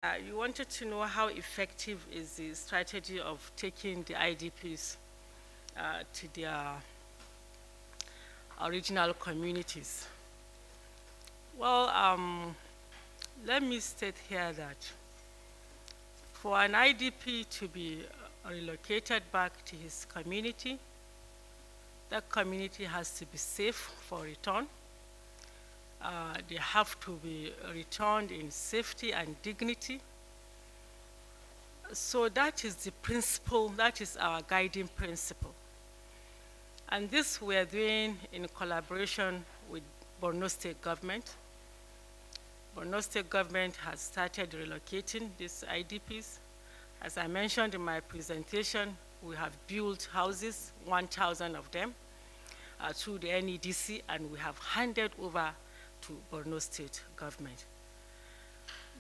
You wanted to know how effective is the strategy of taking the IDPs to their original communities. Well, let me state here that for an IDP to be relocated back to his community, that community has to be safe for return. They have to be returned in safety and dignity. So that is the principle, that is our guiding principle. And this we're doing in collaboration with Borno State government. Borno State government has started relocating these IDPs. As I mentioned in my presentation, we have built houses, 1,000 of them, through the NEDC, and we have handed over to Borno State government.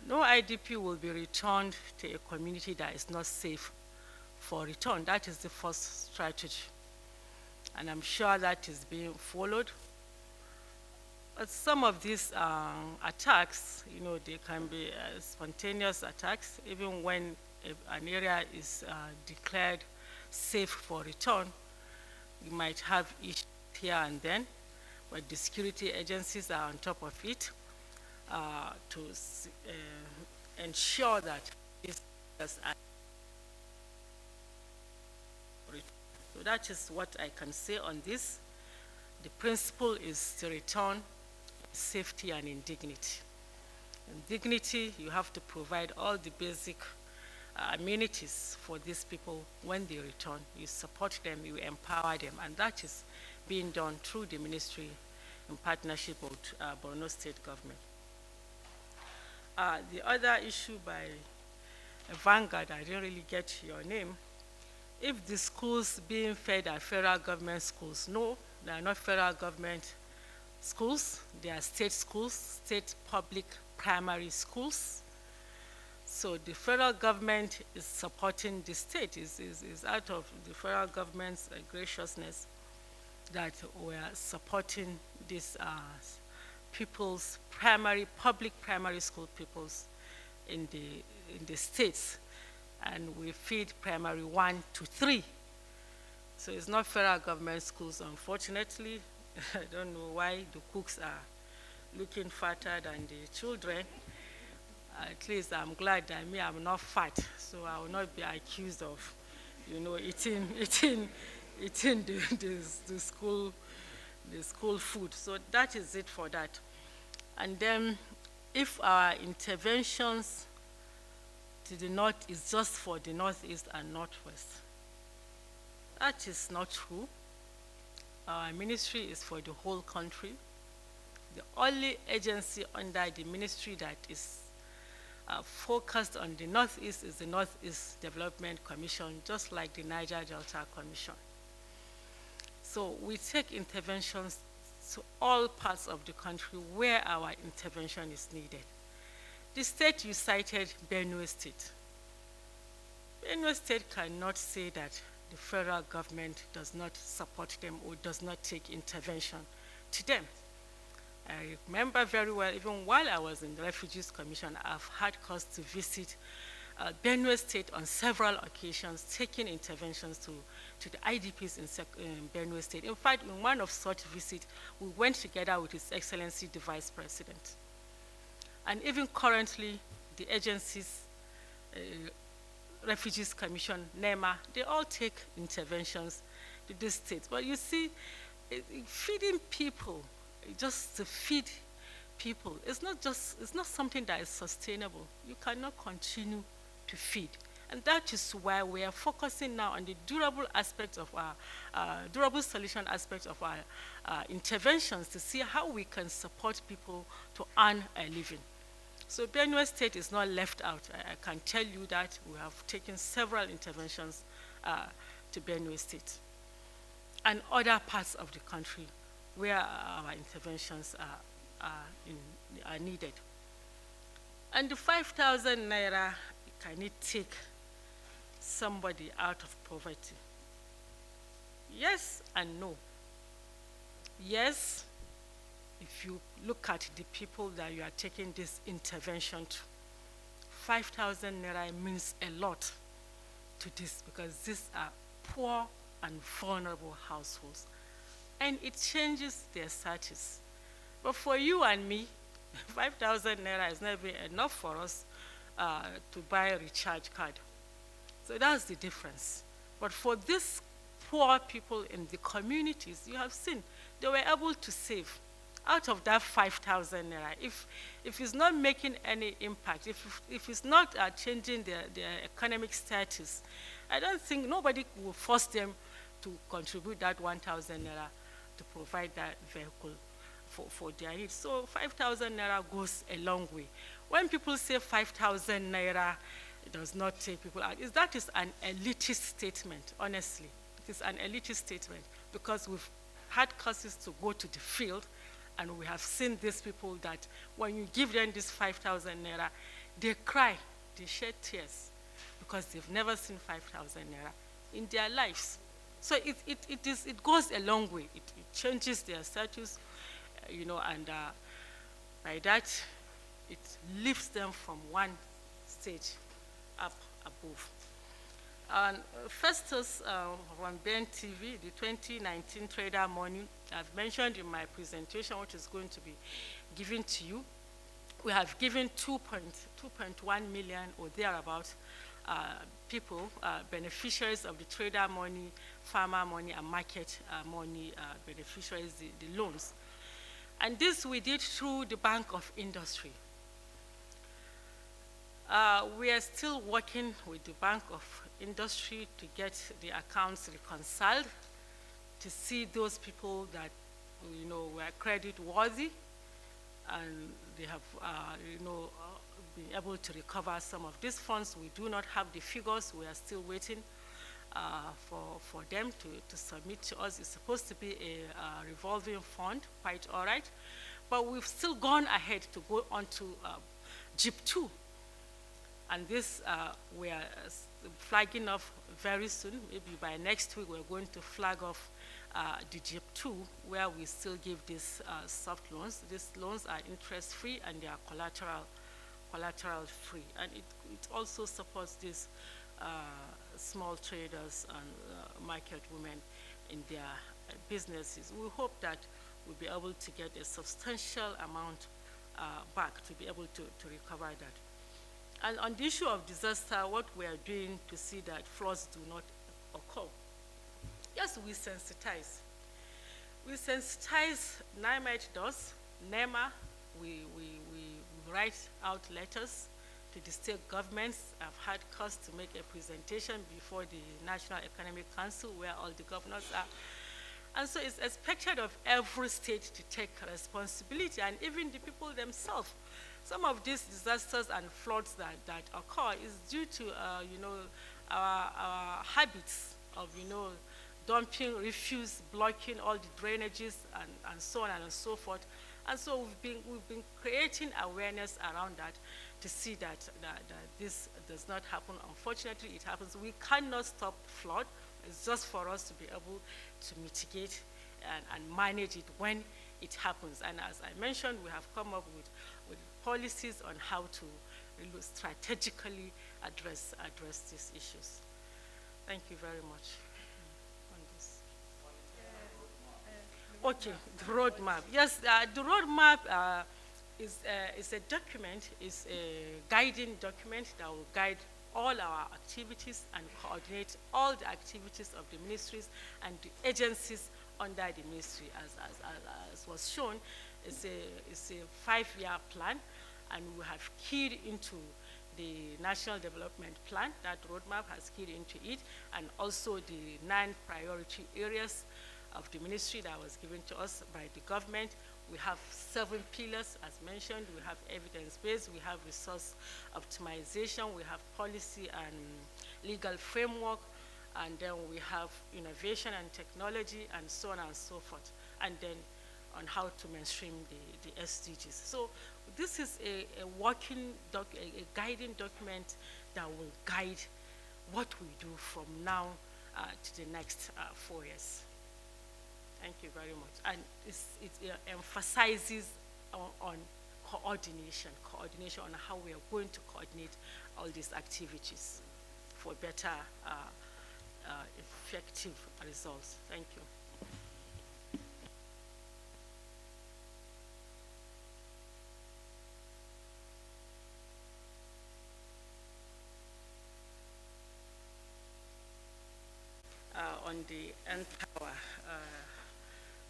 No IDP will be returned to a community that is not safe for return. That is the first strategy. And I'm sure that is being followed. But some of these attacks, they can be spontaneous attacks, even when an area is declared safe for return. You might have issues here and then, but the security agencies are on top of it to ensure that these areas are. So that is what I can say on this. The principle is to return in safety and in dignity. In dignity, you have to provide all the basic amenities for these people when they return. You support them, you empower them, and that is being done through the ministry in partnership with Borno State government. The other issue by Vanguard, I didn't really get your name. If the schools being fed are federal government schools, no, they are not federal government schools. They are state schools, state public primary schools. So the federal government is supporting the state, is out of the federal government's graciousness that we are supporting these people's public primary school pupils in the states. And we feed primary 1 to 3. So it's not federal government schools, unfortunately. I don't know why the cooks are looking fatter than the children. At least I'm glad that I'm not fat, so I will not be accused of, eating the school food. So that is it for that. And then if our interventions to the north is just for the northeast and northwest, that is not true. Our ministry is for the whole country. The only agency under the ministry that is focused on the Northeast is the Northeast Development Commission, just like the Niger Delta Commission. So we take interventions to all parts of the country where our intervention is needed. The state you cited, Benue State. Benue State cannot say that the federal government does not support them or does not take intervention to them. I remember very well, even while I was in the Refugees Commission, I've had cause to visit Benue State on several occasions, taking interventions to the IDPs in Benue State. In fact, in one of such visits, we went together with His Excellency, the Vice President. And even currently, the agencies, Refugees Commission, NEMA, they all take interventions to these states. But you see, feeding people, just to feed people, it's not something that is sustainable. You cannot continue to feed. And that is why we are focusing now on the durable aspects of our, durable solution aspects of our interventions to see how we can support people to earn a living. So Benue State is not left out. I can tell you that we have taken several interventions to Benue State and other parts of the country where our interventions are needed. And the 5,000 naira, can it take somebody out of poverty? Yes and no. Yes, if you look at the people that you are taking this intervention to, 5,000 naira means a lot to this, because these are poor and vulnerable households. And it changes their status. But for you and me, 5,000 naira is never enough for us to buy a recharge card. So that's the difference. But for these poor people in the communities, you have seen, they were able to save out of that 5,000 naira. If it's not making any impact, if it's not changing their economic status, I don't think nobody will force them to contribute that 1,000 naira to provide that vehicle for their needs. So 5,000 naira goes a long way. When people say 5,000 naira, it does not take people out. That is an elitist statement, honestly. It is an elitist statement, because we've had courses to go to the field, and we have seen these people that when you give them this 5,000 naira, they cry, they shed tears, because they've never seen 5,000 naira in their lives. So it goes a long way. It changes their status, and by that, it lifts them from one stage up above. And Festus on Ben TV, the 2019 Trader Money, I've mentioned in my presentation, which is going to be given to you. We have given 2.1 million or thereabouts people, beneficiaries of the Trader Money, Farmer Money, and Market Money beneficiaries, the loans. And this we did through the Bank of Industry. We are still working with the Bank of Industry to get the accounts reconciled, to see those people that were credit worthy, and they have been able to recover some of these funds. We do not have the figures. We are still waiting for them to submit to us. It's supposed to be a revolving fund, quite all right, but we've still gone ahead to go on to JIP 2. And this we are flagging off very soon. Maybe by next week, we're going to flag off the JIP 2, where we still give these soft loans. These loans are interest-free, and they are collateral-free. And it also supports these small traders and market women in their businesses. We hope that we'll be able to get a substantial amount back to be able to recover that. And on the issue of disaster, what we are doing to see that floods do not occur. Yes, we sensitize. We sensitize, NIMET does, NEMA, we write out letters to the state governments. I've had cause to make a presentation before the National Economic Council, where all the governors are. And so it's expected of every state to take responsibility, and even the people themselves. Some of these disasters and floods that occur is due to our habits of dumping refuse, blocking all the drainages, and so on and so forth. And so we've been creating awareness around that to see that this does not happen. Unfortunately, it happens. We cannot stop flood. It's just for us to be able to mitigate and manage it when it happens. And as I mentioned, we have come up with policies on how to really strategically address these issues. Thank you very much on this. Okay, the roadmap. Yes, the roadmap is a document, is a guiding document that will guide all our activities and coordinate all the activities of the ministries and the agencies under the ministry. As was shown, it's a 5-year plan, and we have keyed into the National Development Plan. That roadmap has keyed into it, and also the 9 priority areas of the ministry that was given to us by the government. We have 7 pillars, as mentioned. We have evidence-based, we have resource optimization, we have policy and legal framework, and then we have innovation and technology, and so on and so forth. And then on how to mainstream the SDGs. So this is a working, a guiding document that will guide what we do from now to the next 4 years. Thank you very much. And it emphasizes on coordination on how we are going to coordinate all these activities for better, effective results. Thank you. On the Empower,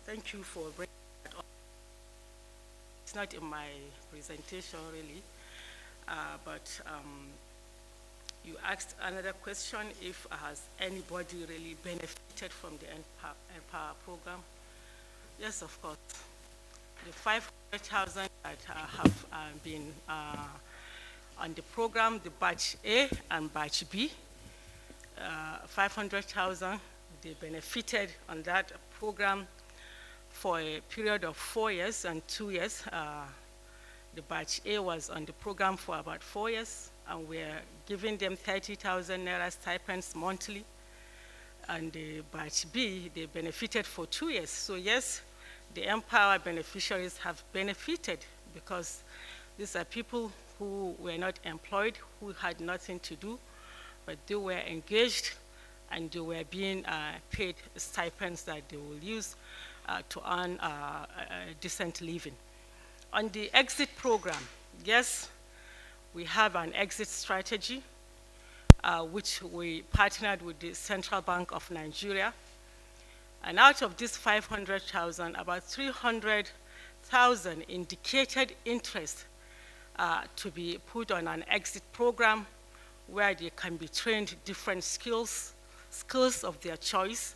thank you for bringing that up. It's not in my presentation really, but you asked another question, if has anybody really benefited from the Empower program? Yes, of course. The 500,000 that have been on the program, the batch A and batch B, 500,000, they benefited on that program for a period of 4 years and 2 years. The batch A was on the program for about 4 years, and we're giving them 30,000 naira stipends monthly. And the batch B, they benefited for 2 years. So yes, the Empower beneficiaries have benefited, because these are people who were not employed, who had nothing to do, but they were engaged and they were being paid stipends that they will use to earn a decent living. On the exit program, yes, we have an exit strategy, which we partnered with the Central Bank of Nigeria. And out of this 500,000, about 300,000 indicated interest to be put on an exit program where they can be trained different skills of their choice,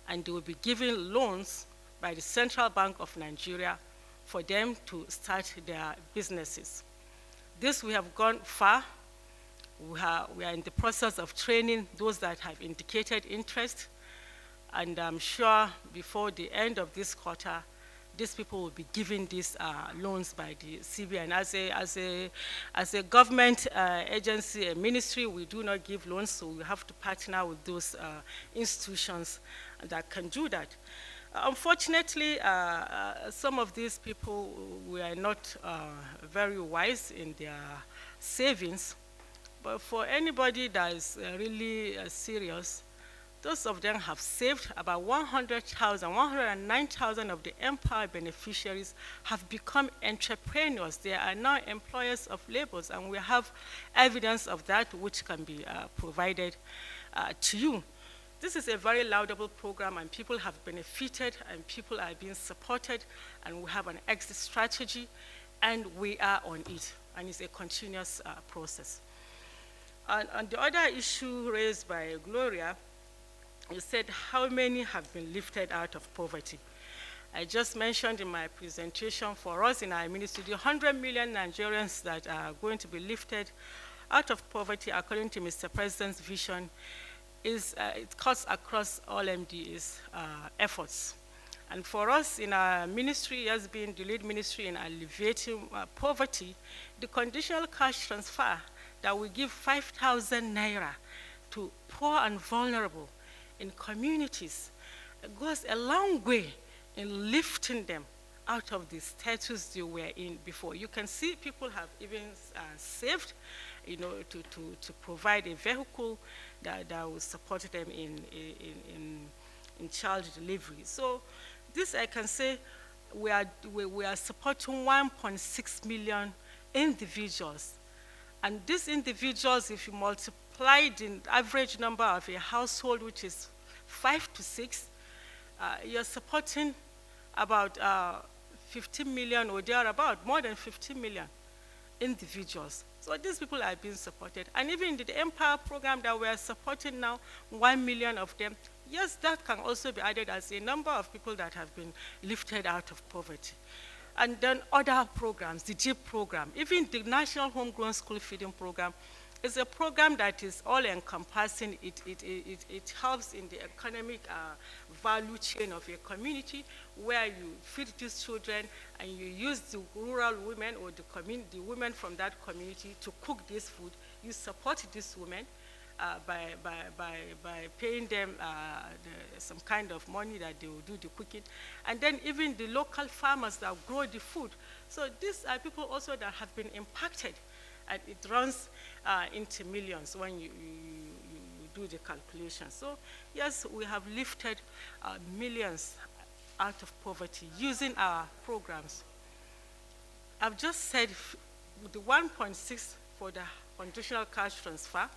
and they will be given loans by the Central Bank of Nigeria for them to start their businesses. This we have gone far. We are in the process of training those that have indicated interest, and I'm sure before the end of this quarter, these people will be given these loans by the CBN. As a government agency, a ministry, we do not give loans, so we have to partner with those institutions that can do that. Unfortunately, some of these people were not very wise in their savings, but for anybody that is really serious, those of them have saved about 100,000, 109,000 of the Empower beneficiaries have become entrepreneurs. They are now employers of laborers, and we have evidence of that which can be provided to you. This is a very laudable program, and people have benefited, and people are being supported, and we have an exit strategy, and we are on it, and it's a continuous process. And the other issue raised by Gloria, you said how many have been lifted out of poverty. I just mentioned in my presentation, for us in our ministry, the 100 million Nigerians that are going to be lifted out of poverty, according to Mr. President's vision, is it cuts across all MDA's efforts. And for us in our ministry, as being the lead ministry in alleviating poverty, the conditional cash transfer that we give 5,000 naira to poor and vulnerable in communities goes a long way in lifting them out of the status they were in before. You can see people have even saved, to provide a vehicle that will support them in child delivery. So this, I can say, we are supporting 1.6 million individuals. And these individuals, if you multiply the average number of a household, which is 5 to 6, you're supporting about 15 million or thereabout, more than 15 million individuals. So these people are being supported. And even in the Empower program that we are supporting now, 1 million of them, yes, that can also be added as a number of people that have been lifted out of poverty. And then other programs, the JIP program, even the National Homegrown School Feeding Program, is a program that is all-encompassing. It helps in the economic value chain of a community, where you feed these children and you use the rural women or the women from that community to cook this food. You support these women by paying them some kind of money that they will do the cooking. And then even the local farmers that grow the food. So these are people also that have been impacted, and it runs into millions when you do the calculation. So yes, we have lifted millions out of poverty using our programs. I've just said with the 1.6 for the conditional cash transfer,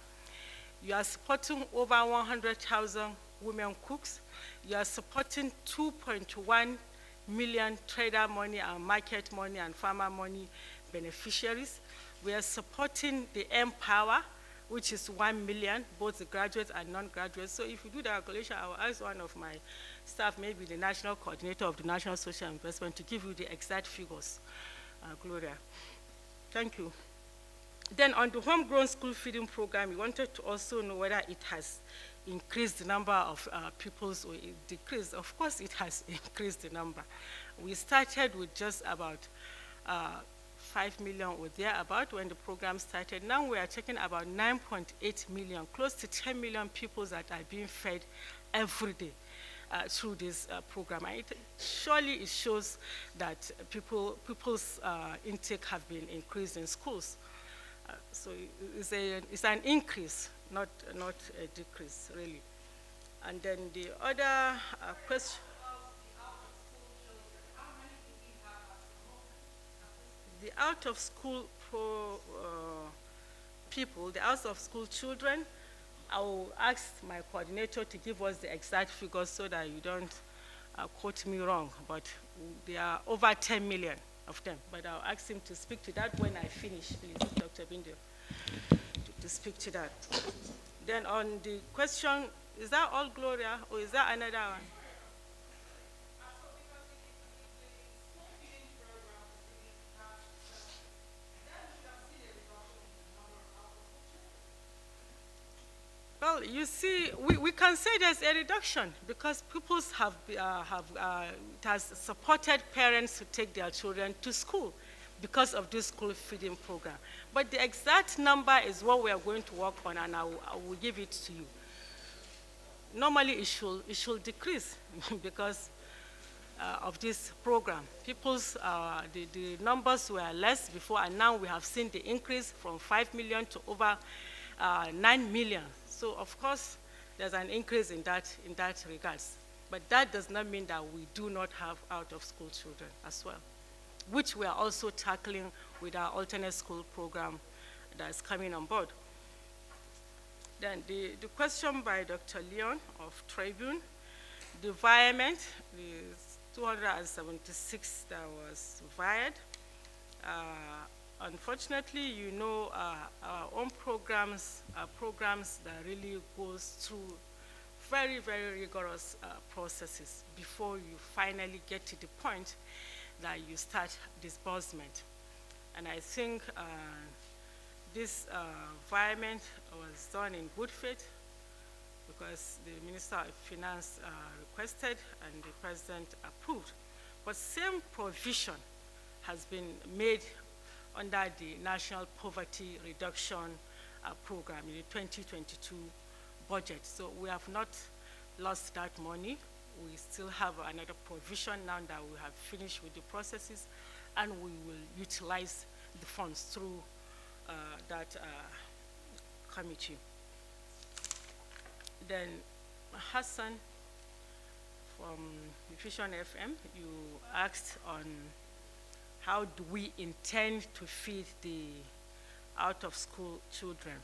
you are supporting over 100,000 women cooks. You are supporting 2.1 million trader money and market money and farmer money beneficiaries. We are supporting the Empower, which is 1 million, both the graduates and non-graduates. So if you do the calculation, I will ask one of my staff, maybe the national coordinator of the National Social Investment, to give you the exact figures. Gloria. Thank you. Then on the homegrown school feeding program, we wanted to also know whether it has increased the number of pupils or it decreased. Of course, it has increased the number. We started with just about 5 million or thereabout when the program started. Now we are talking about 9.8 million, close to 10 million people that are being fed every day through this program. And it shows that people's intake have been increased in schools. So it's an increase, not a decrease, really. And then the other question. The out-of-school people, the out-of-school children, I will ask my coordinator to give us the exact figures so that you don't quote me wrong, but there are over 10 million of them. But I'll ask him to speak to that when I finish, please, Dr. Bindio, to speak to that. Then on the question, is that all, Gloria, or is that another one? Well, you see, we can say there's a reduction because people it has supported parents to take their children to school because of this school feeding program. But the exact number is what we are going to work on, and I will give it to you. Normally, it should decrease because of this program. The numbers were less before, and now we have seen the increase from 5 million to over 9 million. So of course, there's an increase in that regards. But that does not mean that we do not have out-of-school children as well, which we are also tackling with our alternate school program that is coming on board. Then the question by Dr. Leon of Tribune, the environment, the 276 that was fired. Unfortunately, you know, our own programs are programs that really goes through very, very rigorous processes before you finally get to the point that you start disbursement. And I think this environment was done in good faith because the Minister of Finance requested and the President approved. But same provision has been made under the National Poverty Reduction Program in the 2022 budget. So we have not lost that money. We still have another provision now that we have finished with the processes, and we will utilize the funds through that committee. Then Hassan from Nutrition FM, you asked on how do we intend to feed the out-of-school children.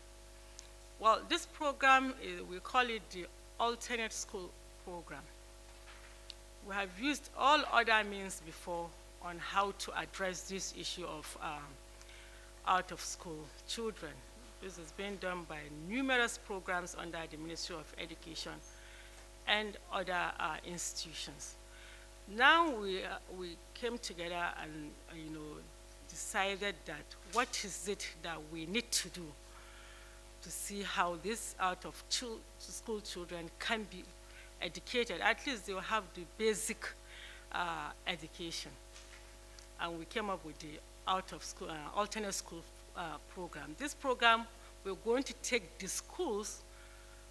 Well, this program, we call it the alternate school program. We have used all other means before on how to address this issue of out-of-school children. This is being done by numerous programs under the Ministry of Education and other institutions. Now we came together and decided that what is it that we need to do to see how these out-of-school children can be educated. At least they will have the basic education. And we came up with the out-of-school, alternate school program. This program, we're going to take the schools,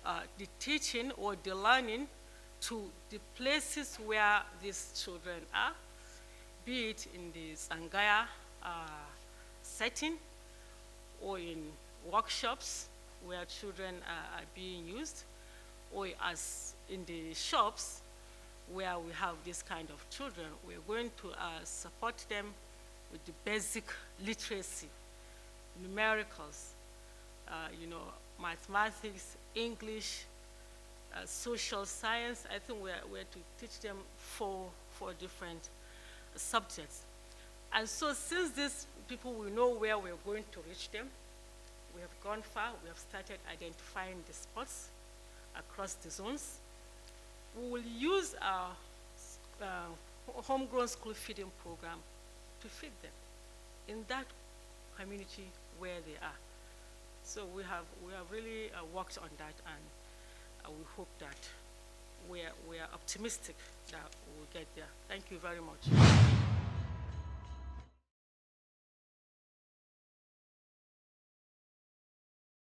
the teaching or the learning to the places where these children are be it in the Sangaya setting or in workshops where children are being used, or as in the shops where we have this kind of children. We're going to support them with the basic literacy, numericals, mathematics, English, social science. I think we're to teach them four different subjects. And so since these people will know where we're going to reach them, we have gone far. We have started identifying the spots across the zones. We will use our homegrown school feeding program to feed them in that community where they are. So we have really worked on that, and we hope that we are optimistic that we will get there. Thank you very much.